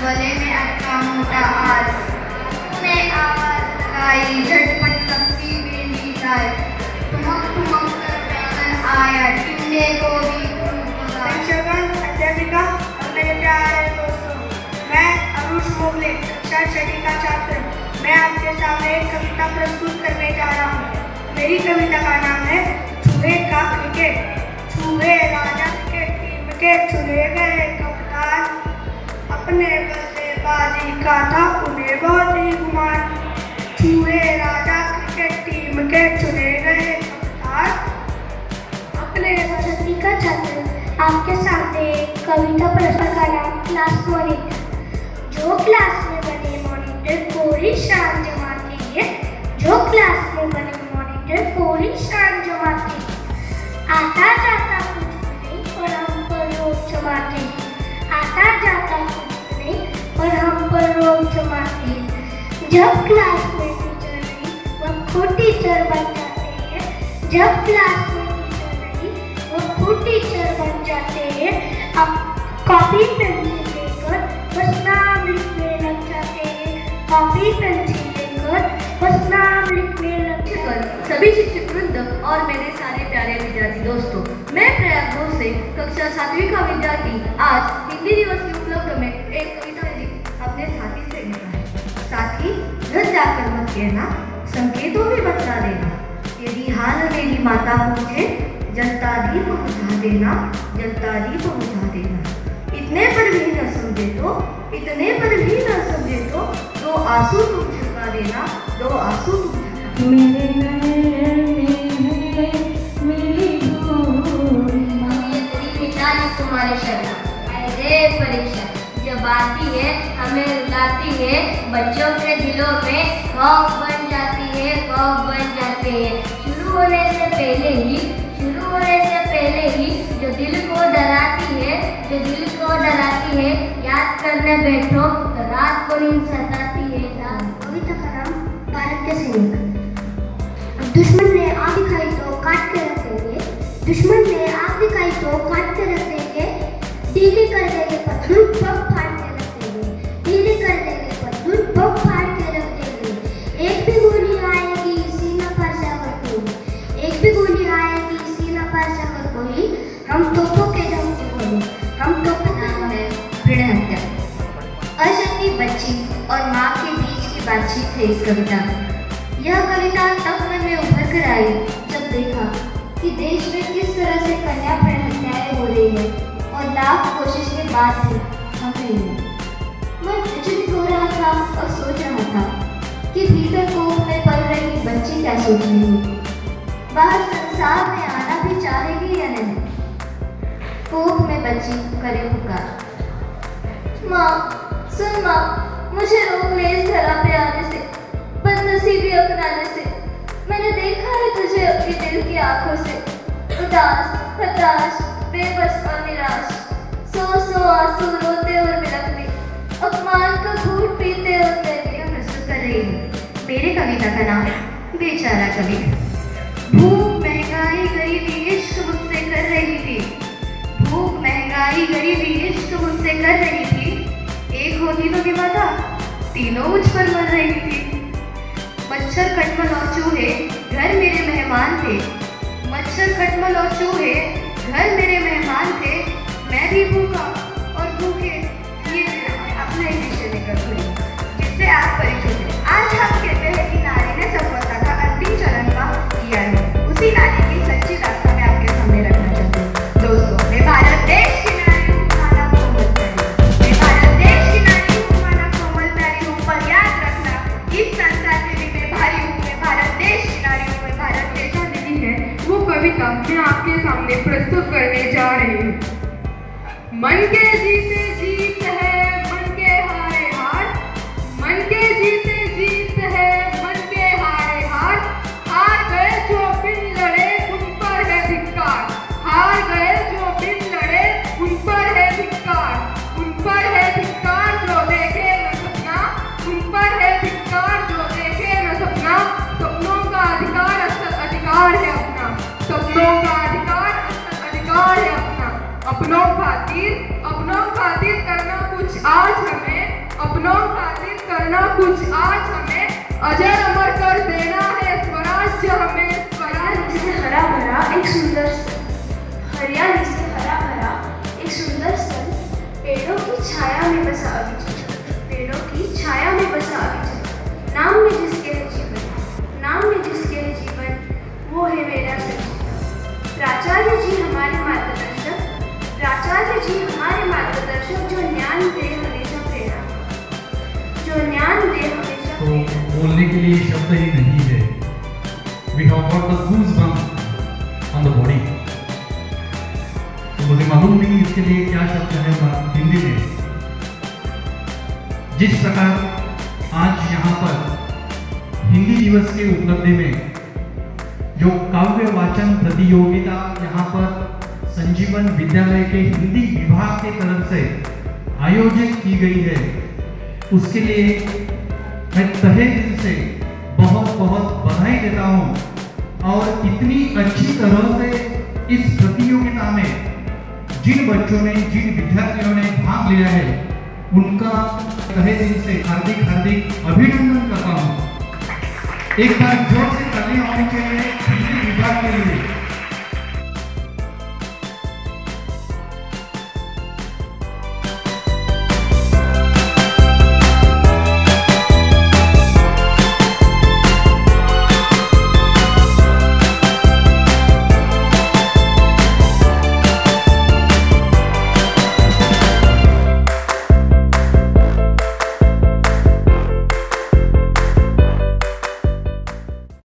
गले में अटका मोटा हार, तूने आवाज लगाई झटपट लगती मेरी जाए, ठुमक ठुमक कर प्राण आया टिंडे को भी शिक्षकगण, अध्यापिका और मेरे प्यारे दोस्तों, मैं अरुष मोगले कक्षा 6वीं का छात्र, मैं आपके सामने एक कविता प्रस्तुत करने जा रहा हूँ। मेरी कविता का नाम है चूहे का क्रिकेट। चूहे राजा क्रिकेट टीम के चुने गए कप्तान, अपने बल्लेबाजी का था उन्हें बहुत ही गुमान। चूहे राजा क्रिकेट टीम के चुने गए कप्तान, अपने छठी का छात्र आपके सामने कविता प्रस्तुत का नाम क्लास मॉनिटर। जो क्लास में बने मॉनिटर पूरी शान जमाते हैं, जो क्लास में बने मॉनिटर पूरी शान जमाते हैं, आता जाता कुछ नहीं पर हम पर रोज जमाते हैं, आता जाता कुछ नहीं पर हम पर रोज जमाते हैं। जब क्लास में टीचर नहीं वह खुद टीचर बन जाते हैं, जब क्लास में टीचर नहीं वह खुद टीचर बन जाते हैं। अब कॉपी पेंसिल लेकर बस नाम लिखने लग जाते हैं, कॉपी पेंसिल लेकर बस नाम लिखने लग जाते हैं। सभी शिक्षक वृंद और मेरे सारे प्यारे विद्यार्थी दोस्तों, मैं प्रयाग भोसले कक्षा 7वीं का विद्यार्थी आज हिंदी दिवस के उपलक्ष्य में एक कविता अपने साथी से लिखा है। साथी, घर जाकर मत कहना, संकेतों में बता देना, यदि हाल मेरी माता पूछे जलता दीप बुझा देना, जलता दीप बुझा देना। इतने पर भी न समझे तो, इतने पर भी न समझे तो दो आंसू तुम झुका देना, दो आंसू तुम झुका। मेरे नैन में है मेरी भूमिका, तुम्हारे शरण अरे परीक्षा जब आती है हमें रुलाती है, बच्चों के दिलों में खौफ बन जाती है, खौफ बन जाते हैं। शुरू होने से पहले ही, शुरू होने से पहले ही जो दिल को डराती है, जो दिल को डराती है, याद करने बैठो तो रात को नींद सताती है। कविता का नाम भारत के सैनिक। दुश्मन ने आग दिखाई तो काट के रख देंगे, दुश्मन ने आग दिखाई तो काट के रख देंगे, ढीले कर देंगे पत्थर बम फाड़ के रख देंगे, ढीले कर देंगे पत्थर बम फाड़ के रख देंगे। एक भी गोली आएगी सीना पर से अगर कोई, एक भी गोली आएगी सीना पर से अगर कोई, हम तोपों के दम से बोले, हम तोपों के दम से। भ्रूण हत्या, अशक्ति बच्ची और माँ के बीच की बातचीत है इस कविता में। यह कविता तब मन में उभर कर आई जब देखा कि देश में किस तरह से कन्या भ्रूण हत्याएं हो रही है और लाख कोशिश के बाद भी हम नहीं हुए। मैं विचलित हो रहा था और सोच रहा था कि भीतर कोख में पल रही बच्ची क्या सोच रही होगी, बाहर संसार में आना भी चाहेगी या नहीं। कोख में बच्ची करे पुकार, माँ सुन माँ, मुझे रोक ले इस धरा पे आने से, बदनसीबी अपनाने से। मैंने देखा है तुझे अपनी दिल की आंखों से, उदास, हताश, बेबस और निराश, सो सो आंसू रोते और बिलखते, अपमान का घूंट पीते और प्रस्तुत कर रही हूँ। मेरे कविता का नाम बेचारा कवि। भूख महंगाई गरीबी इश्क मुझसे कर रही थी, भूख महंगाई गरीबी इश्क मुझसे कर रही थी, एक होती तो विवादा तीनों मुझ पर मर रही थी। मच्छर खटमल और चूहे घर मेरे मेहमान थे, मच्छर खटमल और चूहे घर मेरे मेहमान थे, मैं भी भूखा और भूखे। ये अपना एक विषय लेकर हुई जिससे आप परिचित हैं। आज हम कहते हैं कि नारी ने सफलता का अंतिम चरण का किया है, उसी नारी की सच्ची रास्ता में आपके सामने रखना चाहते हैं। दोस्तों, मैं भारत देश की नारी हूँ, माना कोमल प्यारी, मैं भारत देश की नारी हूँ, माना कोमल प्यारी हूँ। पर याद रखना, इस संसार में भी मैं भारी हूँ, मैं भारत देश की नारी हूँ, मैं भारत देश की है। वो कविता मैं आपके सामने प्रस्तुत करने जा रही हूँ। मन के जीते जीत है, मन के हारे हार, मन के जीते जीत है, मन के हारे हार, हार गए जो बिन लड़े उन पर है धिक्कार, हार गए जो बिन लड़े उन पर है धिक्कार, उन पर है धिक्कार जो देखे न सपना, उन पर है धिक्कार जो देखे न सपना। सपनों का अधिकार असल अधिकार है अपना, सपनों का अधिकार असल अधिकार है अपना। अपनों खातिर करना कुछ आज हमें अपनों खातिर करना कुछ आज हमें अजर अमर कर देना है स्वराज्य हमें हरियाली से हरा भरा एक सुंदर हरियाली से हरा भरा एक सुंदर स्थल पेड़ों की छाया में बसा अविचल पेड़ों की छाया में बसा अविचल नाम में जिसके है जीवन नाम में जिसके है जीवन वो है मेरा संजीवन प्राचार्य जी हमारे मार्गदर्शक प्राचार्य जी हमारे मार्गदर्शक जो ज्ञान दे हमेशा प्रेरणा जो ज्ञान दे हमेशा तो बोलने के लिए शब्द ही नहीं है। We have got the goosebumps on the body. तो मुझे मालूम नहीं इसके लिए क्या शब्द है हिंदी में। जिस प्रकार आज यहाँ पर हिंदी दिवस के उपलब्धि में जो काव्य वाचन प्रतियोगिता यहाँ पर संजीवन विद्यालय के हिंदी विभाग के तरफ से आयोजित की गई है, उसके लिए मैं तहे दिल से बहुत बहुत बधाई देता हूँ। और इतनी अच्छी तरह से इस प्रतियोगिता में जिन बच्चों ने जिन विद्यार्थियों ने भाग लिया है उनका तहे दिल से हार्दिक हार्दिक अभिनंदन करता हूँ। एक बार जोर से तालियां होनी चाहिए हिंदी विभाग के लिए।